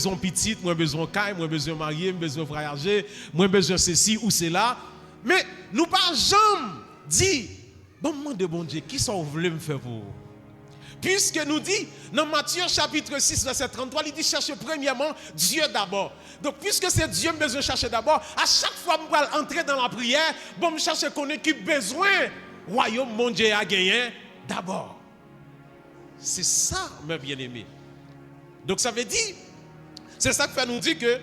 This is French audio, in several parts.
besoin petit, moi besoin caille, moi besoin marié, moi besoin voyager, moi besoin ceci ou cela. Mais nous pas jamais dit, bon, moi de bon Dieu, qui ça vous voulez me faire pour vous? Puisque nous dit, dans Matthieu chapitre 6, verset 33, il dit cherchez premièrement Dieu d'abord. Donc, puisque c'est Dieu que je besoin chercher d'abord, à chaque fois que je vais entrer dans la prière, bon, je cherche qu'on ait besoin, royaume mon Dieu a gagné d'abord. C'est ça, mes bien-aimés. Donc, ça veut dire, c'est ça qui fait nous dire que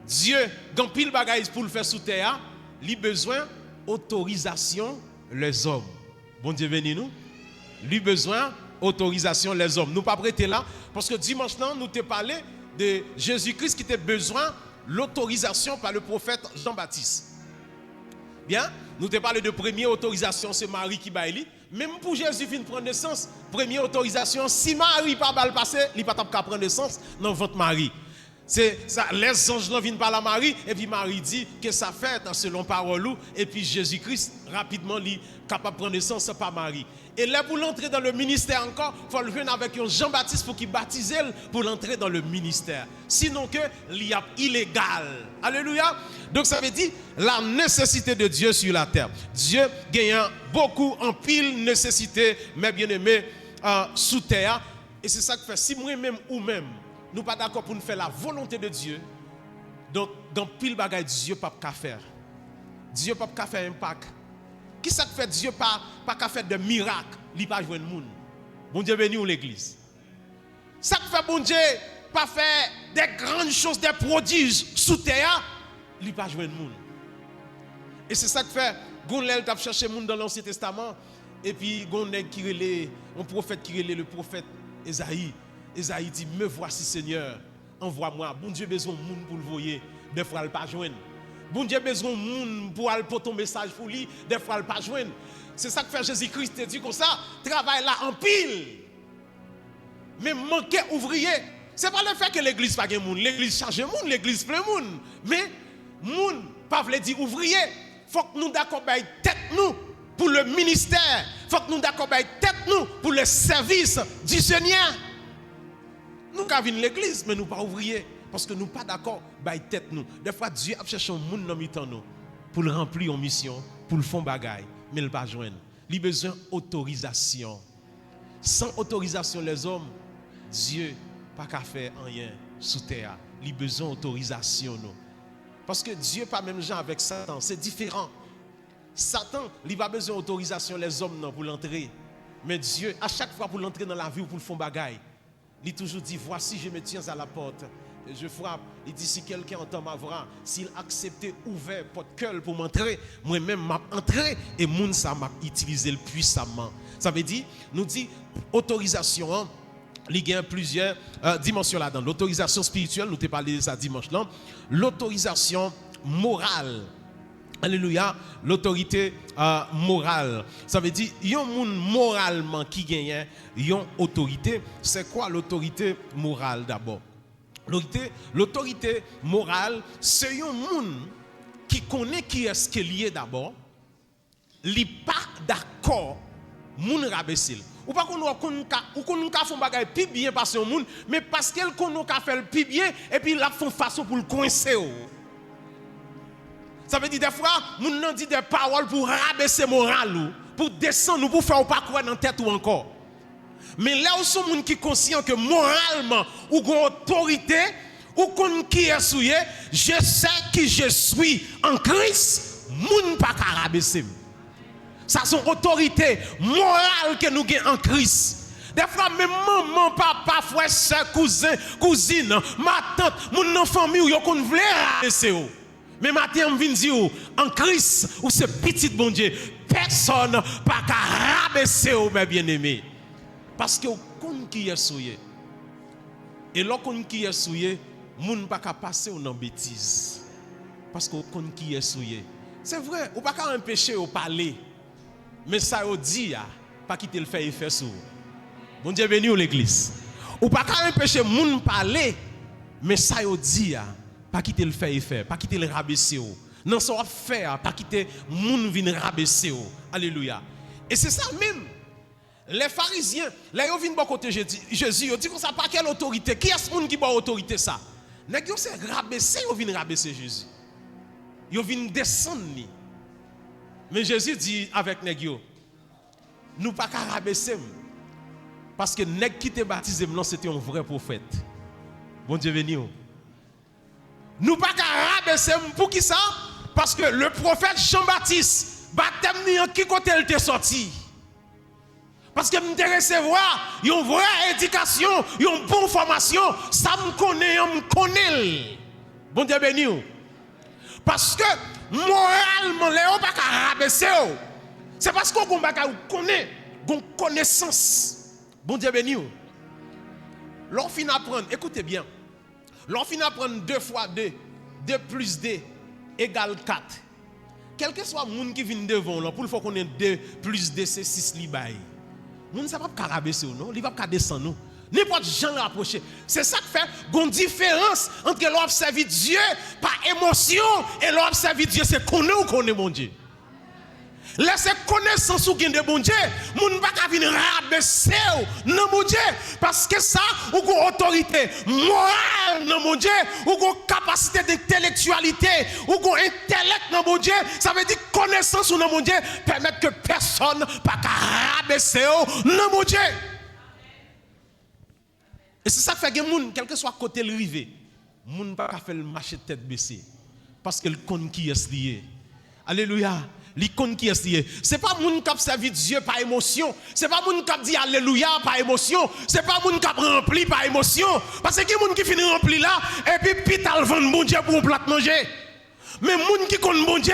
Dieu, quand pile bagaille pour le faire sous terre, il a besoin d'autorisation les hommes. Bon Dieu béni nous. Il a besoin autorisation les hommes. Nous pas prêter là parce que dimanche là nous t'ai parlé de Jésus-Christ qui a besoin l'autorisation par le prophète Jean-Baptiste. Bien, nous t'ai parlé de première autorisation, c'est Marie qui baille. Même pour Jésus vient prendre naissance, première autorisation, si Marie pas balle passer, il pas capable prendre naissance dans votre Marie. C'est ça, les anges viennent par la Marie et puis Marie dit que ça fait selon parole et puis Jésus-Christ rapidement est capable de prendre naissance par Marie. Et là pour l'entrer dans le ministère encore, il faut le venir avec un Jean-Baptiste pour qu'il baptise pour l'entrer dans le ministère. Sinon que il y a illégal. Alléluia. Donc ça veut dire la nécessité de Dieu sur la terre. Dieu gagne beaucoup en pile nécessité, mes bien-aimés, sous terre. Et c'est ça que fait si moi-même ou même nous pas d'accord pour nous faire la volonté de Dieu. Donc, dans pile bagaille, Dieu pas qu'à faire. Dieu pas qu'à faire impact. Qui ça fait Dieu pas qu'à faire de miracles, il pas jouer le monde. Bon Dieu béni ou l'église. Ça fait bon Dieu pas faire des grandes choses, des prodiges sous terre, il pas jouer le monde. Et c'est ça que fait Gonlel t'a cherché monde dans l'Ancien Testament et puis Gonlel qui relait un prophète qui relait le prophète Esaïe. Esaïe dit, me voici Seigneur, envoie-moi. Bon Dieu besoin de monde pour le voyer, des fois il pas joindre. Bon Dieu besoin de monde pour aller pour ton message pour lui, des fois il pas joindre. C'est ça que fait Jésus-Christ te dit comme ça, travaille là en pile. Mais manquer ouvrier, c'est pas le fait que l'église pas de monde, l'église charge de monde, l'église plein de monde. Mais monde pas veut dire ouvrier, faut que nous d'accord bailler tête nous pour le ministère, faut que nous d'accord bailler tête nous pour le service du Seigneur. Nous avons l'église, mais nous pas ouvriers. Parce que nous pas d'accord, bah tête nous. Des fois, Dieu a cherché un monde dans mi-temps nous pour le remplir en mission, pour le faire bagaille, mais il pas joindre. Il a besoin d'autorisation. Sans autorisation, les hommes, Dieu pas qu'à faire rien sous terre. Il a besoin d'autorisation nous. Parce que Dieu pas même gens avec Satan, c'est différent. Satan, il a besoin d'autorisation les hommes non, pour l'entrer. Mais Dieu, à chaque fois pour l'entrer dans la vie ou pour le faire bagaille, il toujours dit, voici je me tiens à la porte, je frappe. Il dit, si quelqu'un entend ma voix, s'il accepte ouvert porte cœur pour m'entrer, moi-même m'a entré et moun ça m'a utilisé puissamment. Ça veut dire, nous dit, autorisation, hein, il y a plusieurs dimensions là-dedans. L'autorisation spirituelle, nous t'ai parlé de ça dimanche là. L'autorisation morale. Alléluia, l'autorité morale. Ça veut dire, il y a un monde moralement qui gagne une autorité. C'est quoi l'autorité morale d'abord? L'autorité morale, c'est un monde qui connaît qui est-ce qu'il y est d'abord. Il n'est pas d'accord, moun rabaisser. Ou pas qu'on a fait un bagage plus bien passer au monde, mais parce qu'elle connaît qu'à faire le plus bien, et puis il a fait façon pour le coincer. Ça veut dire des fois, nous n'avons dit des paroles pour rabaisser moral, pour descendre, pour faire pas quoi dans la tête ou encore. Mais là où sont les gens qui sont conscients que moralement, ou qu'on autorité, ou qu'on qui est souillé, je sais qui je suis en Christ, moun pas qu'à rabaisser. Ça c'est une autorité morale que nous avons en Christ. Des fois, même maman, papa, frère, soeur, cousin, cousine, ma tante, mon famille, ou qu'on voulait rabaisser. Mais maintenant, je viens dire, en Christ, ou ce petit bon Dieu, personne n'a pas qu'à rabaisser, mes bien-aimés. Parce que qu'on qui est souillé. Et lorsqu'on qui est souillé, moun n'a pas qu'à passer dans bêtise. Parce que qu'on qui est souillé. C'est vrai, ou pas qu'à empêcher au parler. Mais ça au dit, pas quitter le faire effet sur. Bon Dieu béni ou l'église. Ou pas qu'à empêcher moun parler, mais ça au dit, pas quitter le faire, pas quitter le rabaisser. Non, ça va faire, pas quitter moun vinn rabaisser. Alléluia. Et c'est ça même. Les pharisiens, là ils viennent bon côté Jésus, ils disent comme ça, pas quelle autorité. Qui est ce monde qui a autorité ça? Nèg yo c'est rabaisser, yo vinn rabaisser Jésus. Yo vinn descendre ni. Mais Jésus dit avec nèg yo, nous pas qu'à rabaisser parce que nèg qui te baptisé non c'était un vrai prophète. Bon Dieu béni. Nous pas qu'à rabaisser pour qui ça? Parce que le prophète Jean-Baptiste baptême ni en qui côté il était sorti. Parce que nous devons recevoir une vraie éducation, une bonne formation, ça me connaît. Bon Dieu béni. Parce que moralement, les pas qu'à rabaisser. C'est parce qu'on connaît, qu'on connaissance. Bon Dieu béni. L'on finit apprendre, écoutez bien. L'on finit apprendre 2 fois 2, 2 plus 2 égale 4. Quel que soit le monde qui vient devant, là, pour le faut qu'on ait 2 plus 2, c'est 6 libaye. Moun ça pas rabaisser non, il va pas descendre nous. N'importe gens rapprocher. C'est ça qui fait une différence entre l'observer Dieu par émotion et l'observer Dieu c'est connaître ou connaître mon Dieu. Laissez connaissance ou gain de bon Dieu, moun pas ka venir rabaisser non mon Dieu parce que ça ou une autorité morale non mon Dieu, ou une capacité d'intellectualité, ou un intellect non mon Dieu, ça veut dire connaissance ou non mon Dieu permettre que personne pas ka rabaisser non mon Dieu. Et c'est ça qui fait que moun quel que soit côté le rivé, moun pas ka faire le marché tête baissée parce que le connaît qui est lié. Alléluia. L'icône qui est lié. C'est pas moun qui servi Dieu par émotion. C'est pas moun qui dit alléluia par émotion. C'est pas moun qui rempli par émotion. Parce que qui moun qui finit rempli là et puis pital vend bon Dieu pour un plat manger. Mais moun qui connaît bon Dieu,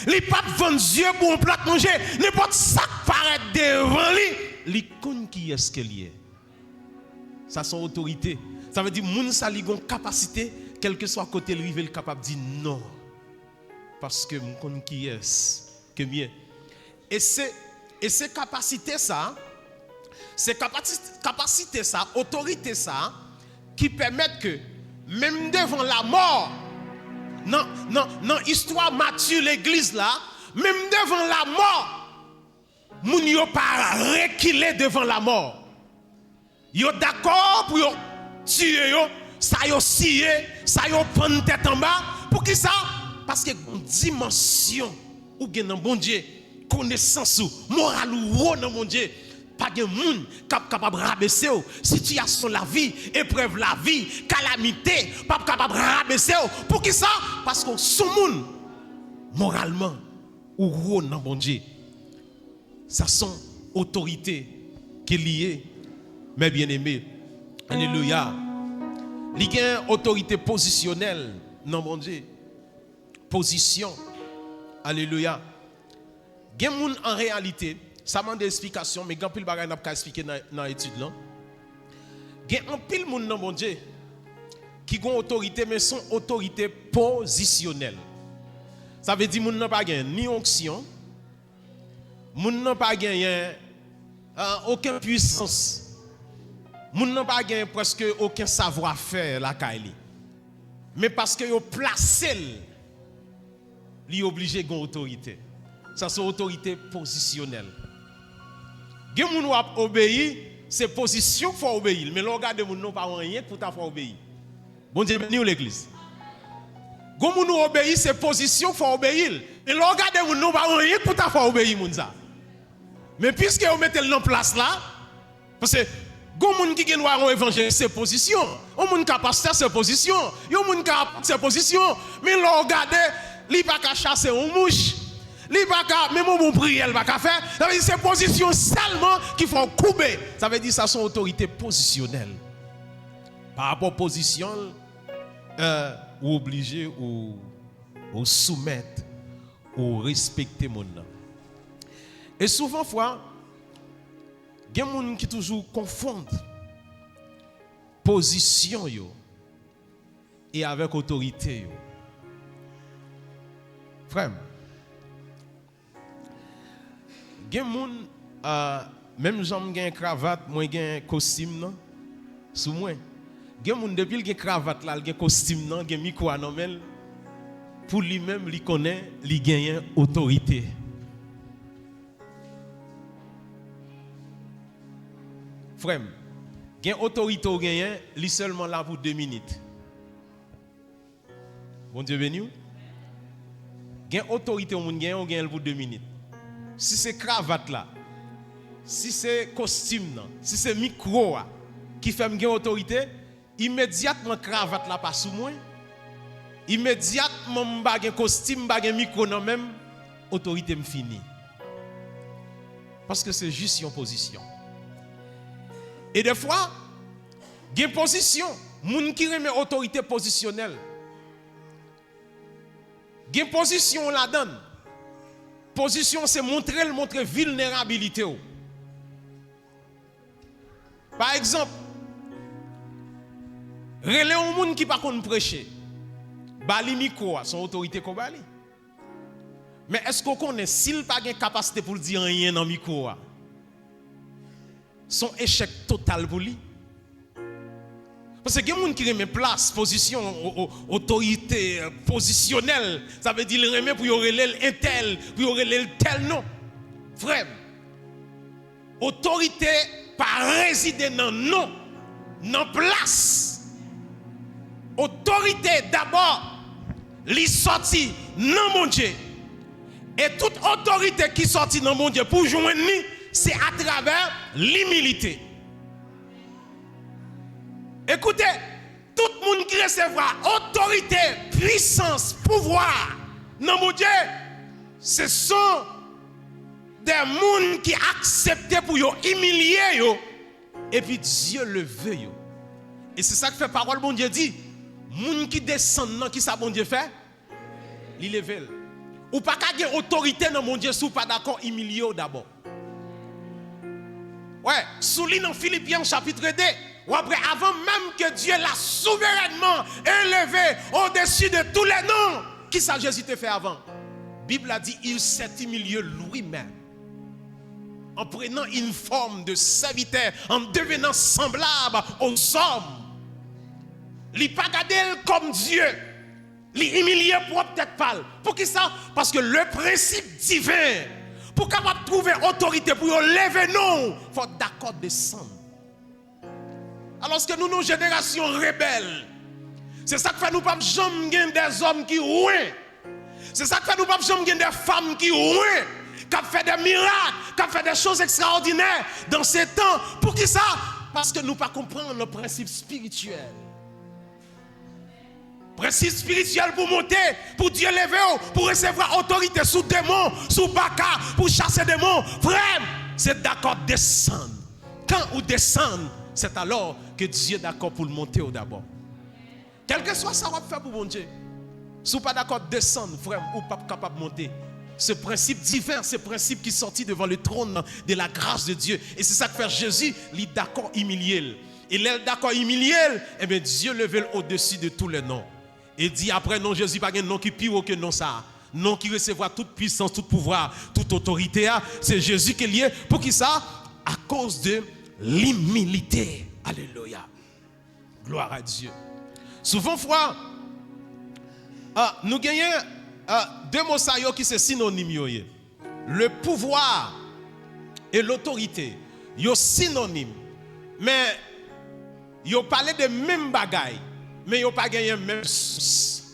li pas vend Dieu pour un plat manger. N'importe ça paraît devant lui. L'icône qui est ce qu'il est. Ça son autorité. Ça veut dire moun ça li gon capacité quel que soit côté le rive capable de dire non. Parce que mon connais qui est que bien. Et c'est capacité ça, c'est capacité ça, autorité ça, qui permettent que même devant la mort, non, histoire mature l'église là, même devant la mort, moun yo pas reculer devant la mort. Yo d'accord pour yo tuer yo, ça yo scié, ça yo prendre tête en bas, pour qui ça? Parce que une dimension ou gen dans bon Dieu, connaissance ou morale ou dans mon Dieu, pas de monde capable de rabaisser situation la vie, épreuve la vie, calamité, pas capable de rabaisser. Pour qui ça? Parce que son monde moralement ou dans bon Dieu. Ça sont autorité qui est liée, mes bien-aimés. Alléluia. Il y a une autorité positionnelle dans bon Dieu. Position. Alléluia. Il y a des gens en réalité, ça demande des explications, mais il y a pile bagay n'a pas expliquer dans l'étude là. Il y a un pile monde dans mon Dieu qui ont autorité mais sont autorité positionnelle. Ça veut dire moun n'a pas gagné ni onction, moun n'a pas gagné aucune puissance. Moun n'a pas gagné presque aucun savoir-faire la kaili. Mais parce que yo placé li obligé gon autorité. Ça c'est autorité positionnelle. Gen moun wap obéi, c'est position faut obéir, mais l'on regarde moun non pas rien pour ta faut obéir. Bon Dieu béni l'église. Gon moun obéi, c'est position faut obéir, et l'on regarde moun non pas rien pour ta faut obéir moun ça. Mais puisque on mette le en place là, parce que gon moun qui gen un évangile c'est position, on moun ka pasteur c'est position, yon moun ka c'est position, mais l'on regarde li pas ka chasser un mouche. Li pas ka même mon prière pas ka faire. Ça veut dire c'est position seulement qu'il faut couper. Ça veut dire ça son autorité positionnelle. Par rapport à position ou obligé ou soumettre ou respecter mon nom. Et souvent fois il y a des gens qui toujours confondent position yo et avec autorité yo. Frère, il y a des gens, même si j'ai une cravate, moi j'ai un costume, sous moi. Il y a des gens, depuis qu'il y a une cravate, il y a un costume, il y a un micro à nommer, pour lui-même, il connaît, il gagne autorité. Frère, il y a une autorité, il est seulement là pour 2 minutes. Bon Dieu béni. Gain autorité au monde gain pour 2 minutes. Si c'est cravate là, si c'est costume là, si c'est micro là, qui fait me gain autorité, immédiatement cravate là pas sous moi. Immédiatement m'ba gain costume, m'ba gain micro non même autorité me fini. Parce que c'est juste une position. Et des fois, il y a une position, moun qui remet autorité positionnelle. Il y a une position la donne. Position c'est montrer vulnérabilité. Par exemple, relé un moun qui pas konn prêcher. Bali micro son autorité ko bali. Mais est-ce qu'on connaît s'il pas de capacité pour dire rien dans le micro? Son échec total pour lui. Parce que il y a des gens qui remettent place, position, autorité positionnelle. Ça veut dire qu'il remet pour y aurer tel, pour y aurer tel non. Frère, autorité pas résider dans non, dans place. Autorité d'abord, li sorti dans mon Dieu. Et toute autorité qui sortit dans mon Dieu pour joindre lui, c'est à travers l'humilité. Écoutez, tout le monde qui recevra autorité, puissance, pouvoir dans mon Dieu, ce sont des gens qui acceptent pour humilier et puis Dieu le veut. Et c'est ça que fait parole bon Dieu dit, gens qui descendent qui ça bon Dieu fait, il lève. Ou pas qu'à avoir autorité dans mon Dieu, si vous pas d'accord, humilier d'abord. Ouais, souligne dans Philippiens chapitre 2, ou après, avant même que Dieu l'a souverainement élevé au-dessus de tous les noms, qui ça Jésus te fait avant? La Bible a dit, il s'est humilié lui-même, en prenant une forme de serviteur, en devenant semblable aux hommes. Il n'a pas gardé comme Dieu. L'humilier pour peut-être pas. Pour qui ça? Parce que le principe divin, pour capable trouver autorité pour lever non, il faut d'accord descendre. Alors que nous, nos générations rebelles, c'est ça que fait nous pas jamais gagner des hommes qui ouent. C'est ça que fait nous pas jamais gagner des femmes qui ouent, qui fait des miracles, qui fait des choses extraordinaires dans ces temps. Pour qui ça? Parce que nous pas comprendre le principe spirituel. Principe spirituel pour monter, pour Dieu lever, pour recevoir autorité sous démons, sous baka, pour chasser démons. Frère, c'est d'accord descendre. Quand on descend, c'est alors que Dieu est d'accord pour le monter d'abord. Quel que soit ça, on va faire pour mon Dieu. Si vous n'êtes pas d'accord descendre, frère, ou pas capable de monter. Ce principe divin, ce principe qui sortit devant le trône de la grâce de Dieu. Et c'est ça que fait Jésus, il est d'accord humilié. Il est d'accord humilié, et bien Dieu levé au-dessus de tous les noms. Et dit après, non, Jésus pas un nom qui pire que non ça. Non qui recevra toute puissance, tout pouvoir, toute autorité. C'est Jésus qui est lié. Pour qui ça? À cause de l'humilité. Alléluia. Gloire à Dieu. Souvent, frère, nous gagnons 2 mots qui sont synonymes. Le pouvoir et l'autorité. Ils sont synonymes. Mais ils parlent de même bagaille. Mais ils n'ont pas gagné la même source.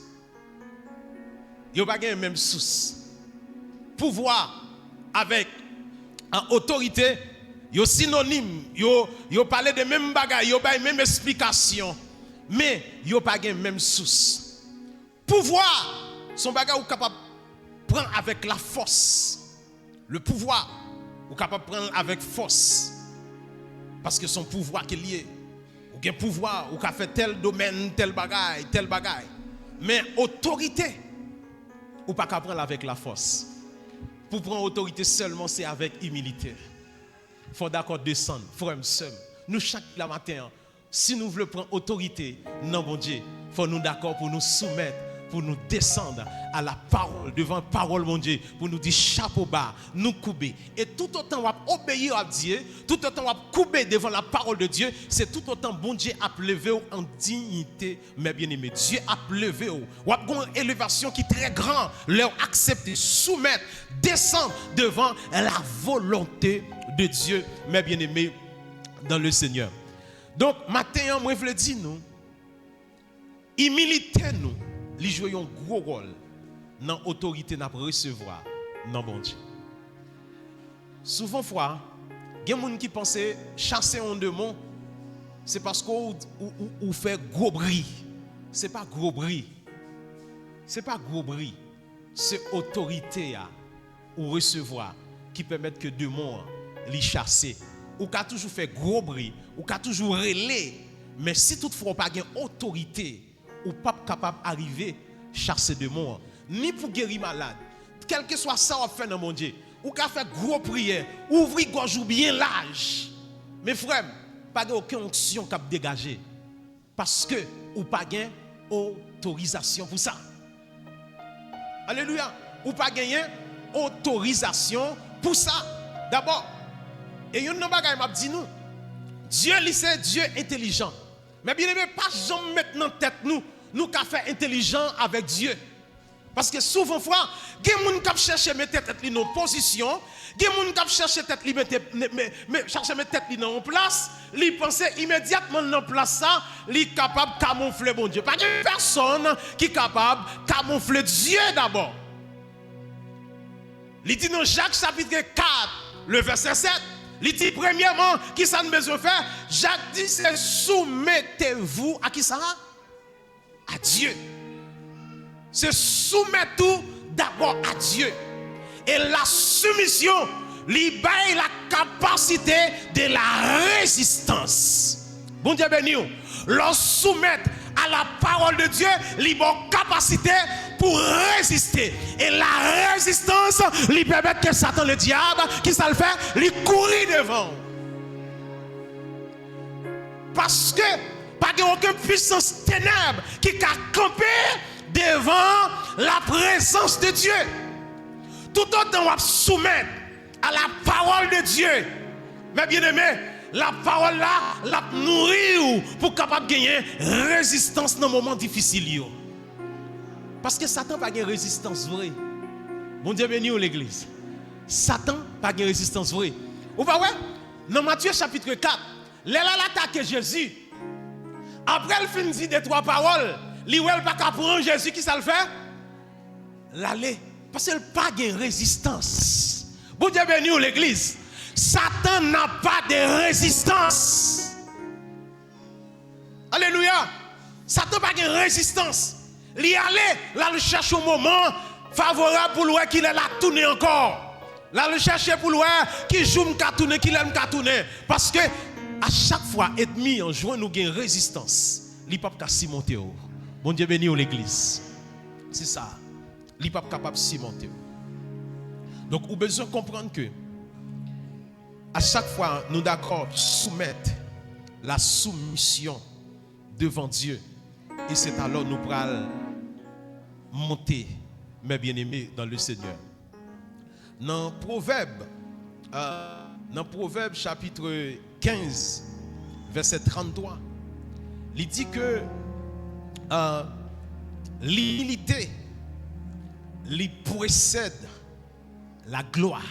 Ils n'ont pas gagné la même source. Pouvoir avec autorité, ils sont synonymes. Ils parlent de même bagaille, ils n'ont pas la même explication. Mais ils n'ont pas gagné la même source. Pouvoir, son bagage est capable de prendre avec la force. Le pouvoir, est capable de prendre avec force. Parce que son pouvoir qui est lié. Ou bien pouvoir, ou qu'a fait tel domaine, tel bagaille. Mais autorité, ou pas qu'à prendre avec la force. Pour prendre autorité seulement, c'est avec humilité. Il faut d'accord descendre, frère, sœur. Nous, chaque matin, si nous voulons prendre autorité, non, mon Dieu, il faut nous d'accord pour nous soumettre, pour nous descendre à la parole, devant la parole, mon Dieu, pour nous dire chapeau bas, nous couper. Et tout autant on va obéir à Dieu, tout autant on va couper devant la parole de Dieu, c'est tout autant bon Dieu a levé en dignité, mes bien-aimés. Dieu a levé, ou a une élévation qui est très grande, leur accepter, soumettre, descendre devant la volonté de Dieu, mes bien-aimés, dans le Seigneur. Donc, matin, moi, je veux dire, nous, humilité, nous. il joue un gros rôle dans l'autorité n'a recevoir dans bon Dieu. Souvent fois, il y a des gens qui pensent chasser un démon, c'est parce qu'on fait gros bruit. C'est pas gros bruit. C'est pas gros bruit. C'est autorité ou recevoir qui permettent que démon les chasser. Ou qu'a toujours fait gros bruit, ou qu'a toujours relé. Mais si toutefois pas une autorité, ou pas capable d'arriver chasser démon, ni pour guérir malade, quel que soit ça on fait dans mon Dieu, ou qu'a fait gros prière, ouvrir gorge ou bien l'âge. Mes frères, pas aucune onction qui a dégagé. Parce que ou pas gain autorisation pour ça. Alléluia. Ou pas gagner autorisation pour ça. D'abord, et une bagaille m'a dit nous, Dieu c'est Dieu intelligent. Mais bien aimé, pas jamais maintenant tête nous qu'a fait intelligent avec Dieu. Parce que souvent fois, il y a des gens qui cherchent à mettre tête dans position, il y a des gens qui cherchent à mettre tête en place, ils pensent immédiatement dans place ça, ils sont capables de camoufler bon Dieu. Pas de personne qui est capable de camoufler Dieu d'abord. Il dit dans Jacques chapitre 4, le verset 7, il dit premièrement, qui ça nous besoin faire? Jacques dit c'est soumettez-vous à qui ça? À Dieu. C'est soumettre tout d'abord à Dieu. Et la soumission libère la capacité de la résistance. Bon Dieu béni. Lorsque soumettre à la parole de Dieu, libère capacité pour résister. Et la résistance lui permet que Satan, le diable, qui ça le fait, lui courir devant. Parce que pas aucune puissance ténèbre qui a campé devant la présence de Dieu. Tout autant on va soumettre à la parole de Dieu. Mais bien aimé, la parole là, la nourrir pour capable gagner résistance dans les moments difficiles. Parce que Satan n'a pas de résistance vraie. Bon Dieu béni l'église. Satan n'a pas de résistance vraie. Vous voyez, dans Matthieu chapitre 4, là l'attaque Jésus. Après le fin dit des trois paroles, il n'a pas qu'à prendre Jésus, qui ça le fait? L'aller. Parce qu'il n'a pas de résistance. Bon Dieu béni l'église. Satan n'a pas de résistance. Alléluia. Satan n'a pas de résistance. Il y allait, là il cherche un moment favorable pour lui qu'il est là tourner encore. Là il cherche pour lui qui joue me tourner, qu'il aime tourner. Parce que à chaque fois, ennemi en jouant nous gagne résistance. Il n'est pas capable de s'y monter. Bon Dieu béni l'église. C'est ça. Il n'est pas capable de s'y monter. Donc, vous avez besoin de comprendre que à chaque fois, nous d'accord soumettre la soumission devant Dieu. Et c'est alors nous pourrons monter, mes bien-aimés, dans le Seigneur. Dans Proverbe chapitre 15, verset 33, il dit que l'humilité lui précède la gloire.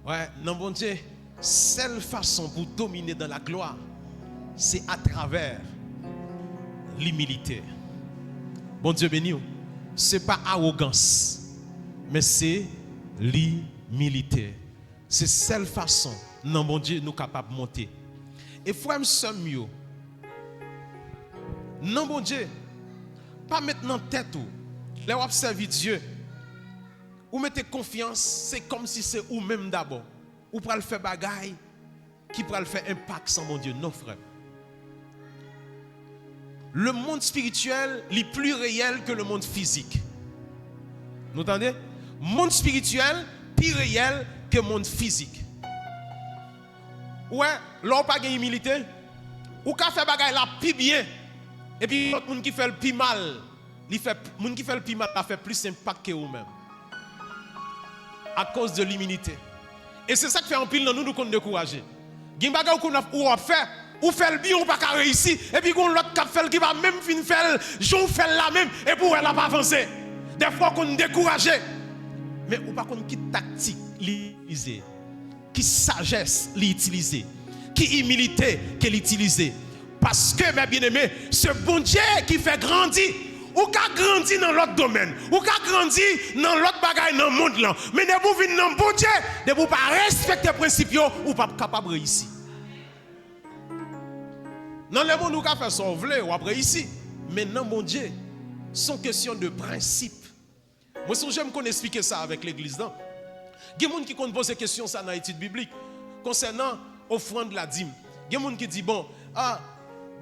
Ouais, non, bon Dieu, seule façon pour dominer dans la gloire, c'est à travers l'humilité. Bon Dieu béni, ce n'est pas arrogance, mais c'est l'humilité. C'est la seule façon, non, bon Dieu, nous capables de monter. Et frère, mieux. Non, bon Dieu, pas maintenant tête ou, là, observer Dieu. Ou mettez confiance, c'est comme si c'est ou même d'abord. Ou pour le faire bagaille, qui pour le faire impact sans mon Dieu. Non, frère. Le monde spirituel est plus réel que le monde physique. Vous entendez? Monde spirituel plus réel que le monde physique. Ouais, là, pas de humilité. Ou qu'à faire bagaille là plus bien. Et puis l'autre monde qui fait le plus mal, le monde qui fait le plus mal a fait plus impact que vous-même. À cause de l'humilité. Et c'est ça qui fait en pile dans nous qu'on décourager. Il y a des choses qu'on fait, ou fait le bien, ou pas réussir, et puis qu'on l'autre qui va même finir faire, j'en fais la même, et pour elle n'a pas avancé. Des fois qu'on décourage. Mais ou pas qu'on qui tactique l'utiliser, qui sagesse l'utiliser, qui humilité qu'elle utilise. Parce que, mes bien-aimés, ce bon Dieu qui fait grandir, ou qu'a grandi dans l'autre domaine, ou qu'a grandi dans l'autre bagaille dans le monde là. Mais de vous venir dans le bon Dieu, de vous pas respecter les principes, ou pas capable de réussir. Dans le monde, nous avons fait ça, ou après ici. Mais dans mon Dieu, c'est question de principe. Moi, si j'aime qu'on explique ça avec l'église, non? Il y a des gens qui posent des questions ça dans l'étude biblique concernant l'offrande de la dîme. Il y a des gens qui disent, bon,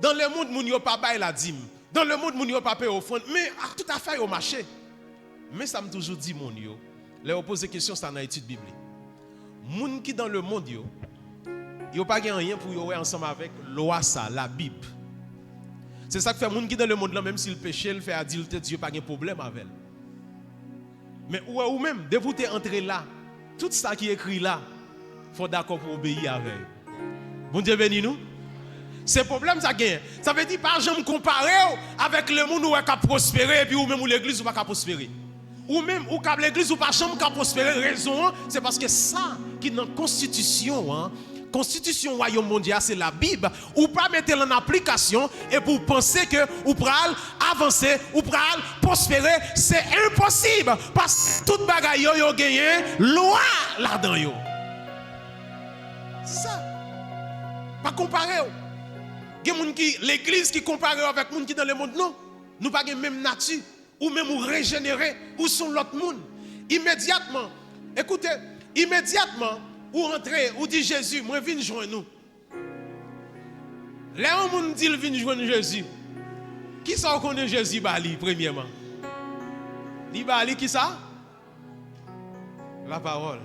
dans le monde, nous n'avons pas payé la dîme. Dans le monde, nous n'avons pas payé l'offrande. Mais tout à fait au marché. Mais ça m'a toujours dit, mon yo, les pose des questions ça dans l'étude biblique. Les gens qui dans le monde, ils n'ont pas rien pour y ensemble avec loi ça, la Bible. C'est ça que fait les gens qui dans le monde, là, même s'ils péchent, ils font adultère, Dieu n'a pas de problème avec elle. Mais ou même, dès que vous êtes entré là, tout ça qui est écrit là, il faut d'accord pour obéir avec. Bon Dieu béni nous. C'est le problème ça gagne. Ça veut dire pas jamais comparer avec le monde où est qu'à prospérer et puis ou même où l'église ou pas qu'à prospérer. Ou même où l'église ou pas jamais qu'à prospérer. Raison c'est parce que ça qui dans la constitution Constitution royaume mondial, c'est la Bible. Ou pas mettre en application et pour penser que ou pral avancer, ou pral prospérer, c'est impossible parce que toute bagaille yo gagné loi là-dedans yo. C'est ça. Pas comparer. Il y a des gens qui l'église qui compare avec les gens qui dans le monde non. Nous pas la même nature ou même ou régénérer ou sont l'autre monde. Immédiatement. Écoutez, immédiatement ou rentrer, ou dit Jésus, moi viens joindre nous. Là, on me dit, viens joindre Jésus. Qui ça connaît Jésus, Bali, premièrement? Li Bali, qui ça? La parole.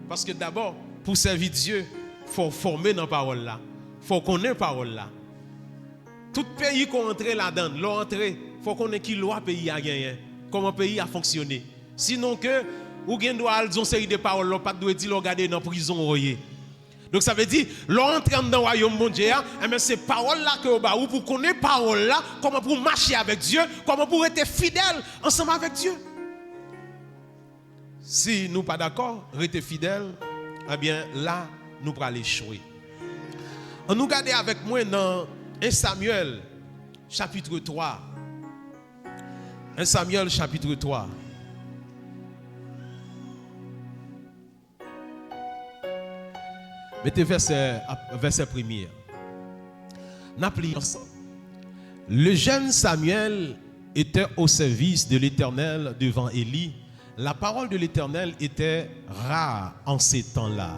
Parce que d'abord, pour servir Dieu, il faut former dans la parole là. Il faut connaître la parole là. Tout pays qu'on entre là-dedans, l'entrée, il faut connaître qui loi pays a gagné, comment le pays a fonctionné. Sinon que, ou bien doit dire une série de paroles, pas doit dire regarder dans prison royé. Donc ça veut dire l'entrée dans le royaume bon Dieu, mais c'est parole là que ba ou pour connaître parole là, comment pour marcher avec Dieu, comment pour être fidèle ensemble avec Dieu. Si nous pas d'accord, rester fidèle, eh bien là nous pourrons échouer. On nous garder avec moi dans 1 Samuel chapitre 3. 1 Samuel chapitre 3. Mettez verset premier. Le jeune Samuel était au service de l'Éternel devant Élie. La parole de l'Éternel était rare en ces temps-là.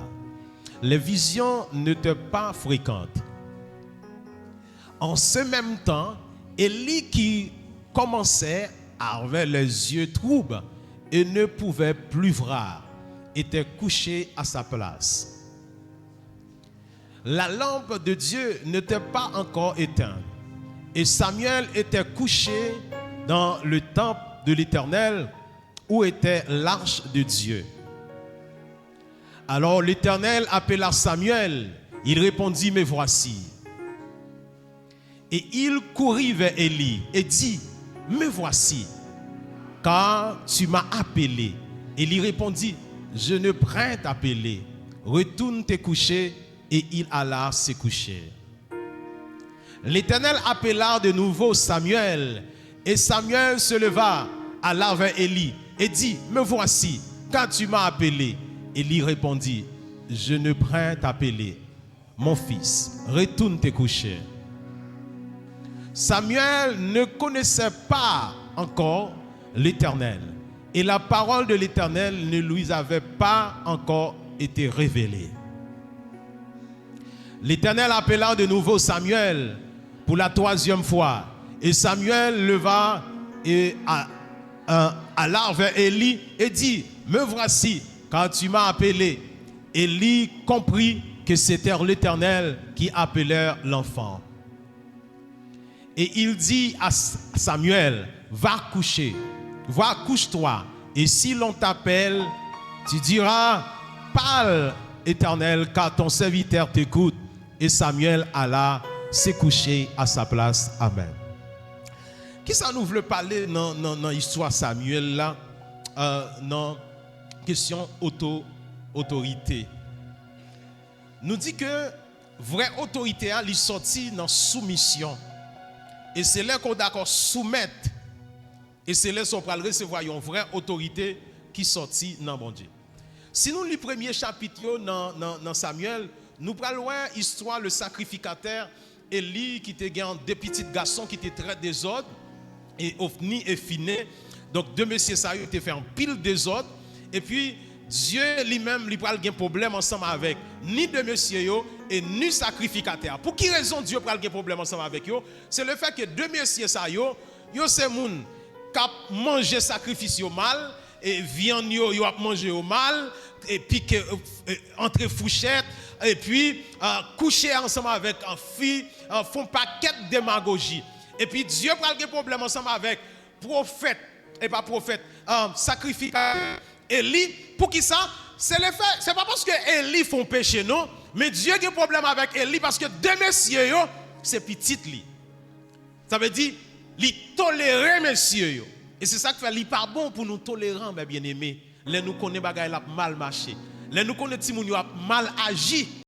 Les visions n'étaient pas fréquentes. En ce même temps, Élie qui commençait à avoir les yeux troubles et ne pouvait plus voir, était couché à sa place. La lampe de Dieu n'était pas encore éteinte. Et Samuel était couché dans le temple de l'Éternel où était l'arche de Dieu. Alors l'Éternel appela Samuel. Il répondit, me voici. Et il courut vers Élie et dit, me voici, car tu m'as appelé. Élie répondit, je ne crains t'appeler. Retourne te coucher. Et il alla se coucher. L'Éternel appela de nouveau Samuel. Et Samuel se leva, alla vers Élie et dit, me voici, quand tu m'as appelé. Élie répondit, je ne crains t'appeler. Mon fils, retourne te coucher. Samuel ne connaissait pas encore l'Éternel. Et la parole de l'Éternel ne lui avait pas encore été révélée. L'Éternel appela de nouveau Samuel pour la troisième fois. Et Samuel leva et alla vers Élie et dit, me voici, car tu m'as appelé. Élie comprit que c'était l'Éternel qui appelait l'enfant. Et il dit à Samuel, va coucher, va couche-toi. Et si l'on t'appelle, tu diras, parle Éternel, car ton serviteur t'écoute. Et Samuel alla se coucher à sa place. Amen. Qui ça nous veut parler dans l'histoire Samuel là, dans question autorité. Nous dit que vraie autorité, elle sorti dans soumission. Et c'est là qu'on d'accord soumettre. Et c'est là qu'on va recevoir une vraie autorité qui sorti dans bon Dieu. Si nous lisons le premier chapitre dans Samuel, nous parlons de l'histoire le sacrificateur Élie qui était deux petits garçons qui étaient très désordres et Ophni et Phiné. Donc deux messieurs ça étaient fait un pile désordre et puis Dieu lui-même lui parle un problème ensemble avec ni deux messieurs et ni sacrificateur. Pour qui raison Dieu parle un problème ensemble avec eux? C'est le fait que deux messieurs ça yo c'est moun qui manger sacrifice au mal et viande yo a manger au mal et puis entre fouchettes et puis coucher ensemble avec un fille font paquet de démagogie et puis Dieu prend des problèmes ensemble avec prophète et pas prophète sacrificateur Élie. Pour qui ça? C'est le fait, c'est pas parce que Élie font péché non, mais Dieu a des problèmes avec Élie parce que deux messieurs yo c'est petit li. Ça veut dire li tolérer messieurs yo. Et c'est ça qui fait li pas bon pour nous tolérer mes bien-aimés. Là nous connaît bagay la mal marché. Là nous connaît ti moun yo a mal agi.